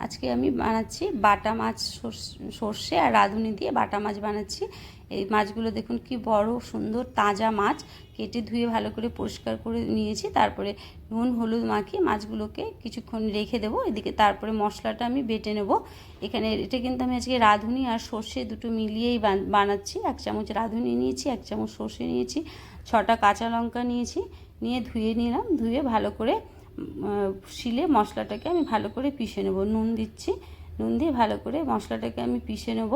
আজকে আমি বানাচ্ছি বাটা মাছ, সর্ষে আর রাঁধুনি দিয়ে বাটা মাছ বানাচ্ছি। এই মাছগুলো দেখুন কি বড় সুন্দর তাজা মাছ, কেটে ধুয়ে ভালো করে পরিষ্কার করে নিয়েছি। তারপরে নুন হলুদ মাখিয়ে মাছগুলোকে কিছুক্ষণ রেখে দেবো এদিকে। তারপরে মশলাটা আমি বেটে নেব। এখানে এটা কিন্তু আমি আজকে রাঁধুনি আর সর্ষে দুটো মিলিয়েই বানাচ্ছি। 1 চামচ রাঁধুনি নিয়েছি, 1 চামচ সর্ষে নিয়েছি, 6টা কাঁচা লঙ্কা নিয়েছি, নিয়ে ধুয়ে নিলাম। ধুয়ে ভালো করে শিলে মশলাটাকে আমি ভালো করে পিষে নেব। নুন দিচ্ছি, নুন দিয়ে ভালো করে মশলাটাকে আমি পিষে নেব।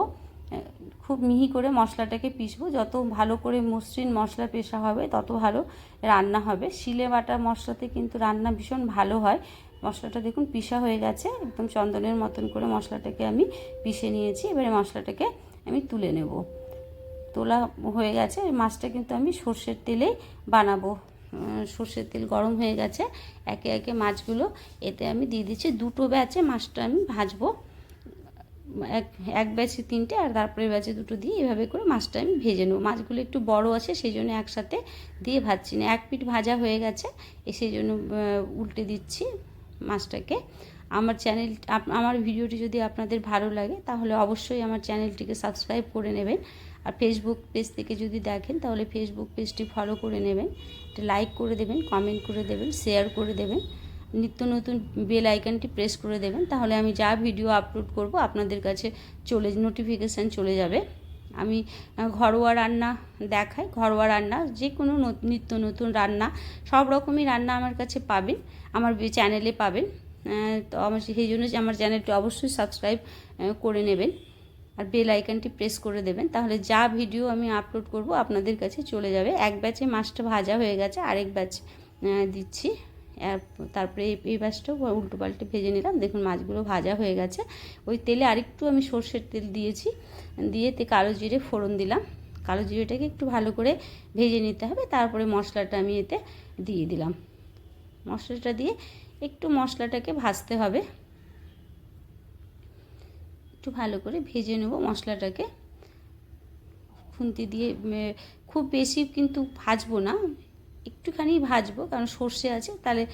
খুব মিহি করে মশলাটাকে পিষবো। যত ভালো করে মসৃণ মশলা পেষা হবে তত ভালো রান্না হবে। শিলে বাটা মশলাতে কিন্তু রান্না ভীষণ ভালো হয়। মশলাটা দেখুন পিষা হয়ে গেছে, একদম চন্দনের মতন করে মশলাটাকে আমি পিষে নিয়েছি। এবারে মশলাটাকে আমি তুলে নেব। তোলা হয়ে গেছে। মাছটা কিন্তু আমি সর্ষের তেলেই বানাবো। সর্ষের তেল গরম হয়ে গেছে। একে একে মাছগুলো এতে আমি দিয়ে দিচ্ছি। 2টো ব্যাচে মাছটা আমি ভাজবো। এক ব্যাচে 3টে আর তারপরে ব্যাচে 2টো দিয়ে এভাবে করে মাছটা আমি ভেজে নেবো। মাছগুলো একটু বড় আছে সেই জন্য একসাথে দিয়ে ভাজছি না। এক পিঠ ভাজা হয়ে গেছে, সেই জন্য উল্টে দিচ্ছি মাছটাকে। আমার ভিডিওটি যদি আপনাদের ভালো লাগে তাহলে অবশ্যই আমার চ্যানেলটিকে সাবস্ক্রাইব করে নেবেন। আর ফেসবুক পেজ থেকে যদি দেখেন তাহলে ফেসবুক পেজটি ফলো করে নেবেন, লাইক করে দেবেন, কমেন্ট করে দেবেন, শেয়ার করে দেবেন, নিত্য নতুন বেল আইকনটি প্রেস করে দেবেন। তাহলে আমি যা ভিডিও আপলোড করব আপনাদের কাছে নোটিফিকেশান চলে যাবে। আমি ঘরোয়া রান্না দেখাই, ঘরোয়া রান্না যে কোনো নিত্য নতুন রান্না, সব রকমই রান্না আমার কাছে পাবেন, আমার চ্যানেলে পাবেন। তো আমার সেই জন্য আমার চ্যানেলটি অবশ্যই সাবস্ক্রাইব করে নেবেন আর বেল আইকনটি প্রেস করে দেবেন। তাহলে যা ভিডিও আমি আপলোড করব আপনাদের কাছে চলে যাবে। এক ব্যাচে মাছটা ভাজা হয়ে গেছে, আরেক ব্যাচ দিচ্ছি। তারপরে এই ব্যাচটাও উল্টো পাল্টে ভেজে নিলাম। দেখুন মাছগুলো ভাজা হয়ে গেছে। ওই তেলে আরেকটু আমি সর্ষের তেল দিয়েছি, দিয়ে কালো জিরে ফোড়ন দিলাম। কালো জিরেটাকে একটু ভালো করে ভেজে নিতে হবে। তারপরে মশলাটা আমি এতে দিয়ে দিলাম। মশলাটা দিয়ে একটু মশলাটাকে ভাজতে হবে, একটু ভালো করে ভেজে নেব মশলাটাকে খুন্তি দিয়ে। খুব বেশি কিন্তু ভাজবো না, একটুখানি ভাজবো, কারণ সর্ষে আছে, তাহলে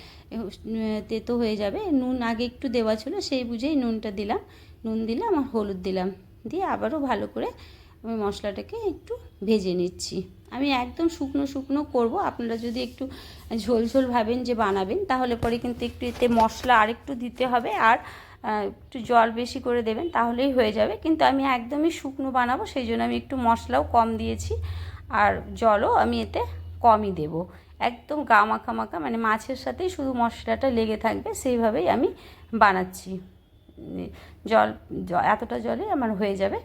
তেতো হয়ে যাবে। নুন আগে একটু দেওয়া ছিল, সেই বুঝেই নুনটা দিলাম। নুন দিলাম আর হলুদ দিলাম, দিয়ে আবারও ভালো করে আমি মশলাটাকে একটু ভেজে নিচ্ছি। আমি একদম শুকনো শুকনো করব। আপনারা যদি একটু ঝোল ঝোল ভাবেন যে বানাবেন তাহলে পরে কিন্তু একটু এতে মশলা আরেকটু দিতে হবে আর একটু জল বেশি করে দেবেন, তাহলেই হয়ে যাবে। কিন্তু আমি একদমই শুকনো বানাবো, সেই জন্য আমি একটু মশলাও কম দিয়েছি আর জলও আমি এতে কমই দেব। একদম গা মাখা মাখা, মানে মাছের সাথেই শুধু মশলাটা লেগে থাকবে, সেইভাবেই আমি বানাচ্ছি। জল এতটা জলে আমার হয়ে যাবে।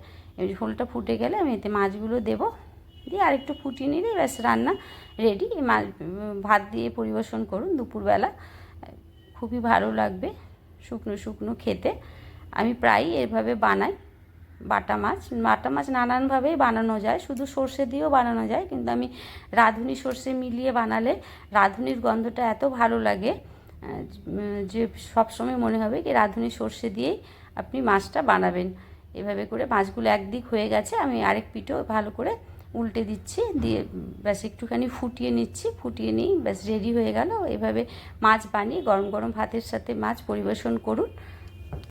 ঝোলটা ফুটে গেলে আমি এতে মাছগুলো দেবো, দিয়ে আরেকটু ফুটিয়ে নিলে ব্যাস রান্না রেডি। মাছ ভাত দিয়ে পরিবেশন করুন দুপুরবেলা, খুবই ভালো লাগবে শুকনো শুকনো খেতে। আমি প্রায়ই এভাবে বানাই বাটা মাছ। নানানভাবেই বানানো যায়, শুধু সর্ষে দিয়েও বানানো যায়, কিন্তু আমি রাঁধুনি সর্ষে মিলিয়ে বানালে রাঁধুনির গন্ধটা এত ভালো লাগে যে সবসময় মনে হবে কি রাঁধুনি সর্ষে দিয়েই আপনি মাছটা বানাবেন। এভাবে করে মাছগুলো একদিক হয়ে গেছে, আমি আরেক পিঠও ভালো করে উল্টে দিচ্ছি, দিয়ে ব্যাস একটুখানি ফুটিয়ে নিচ্ছি। ফুটিয়ে নিই, ব্যাস রেডি হয়ে গেল। এভাবে মাছ বানিয়ে গরম গরম ভাতের সাথে মাছ পরিবেশন করুন।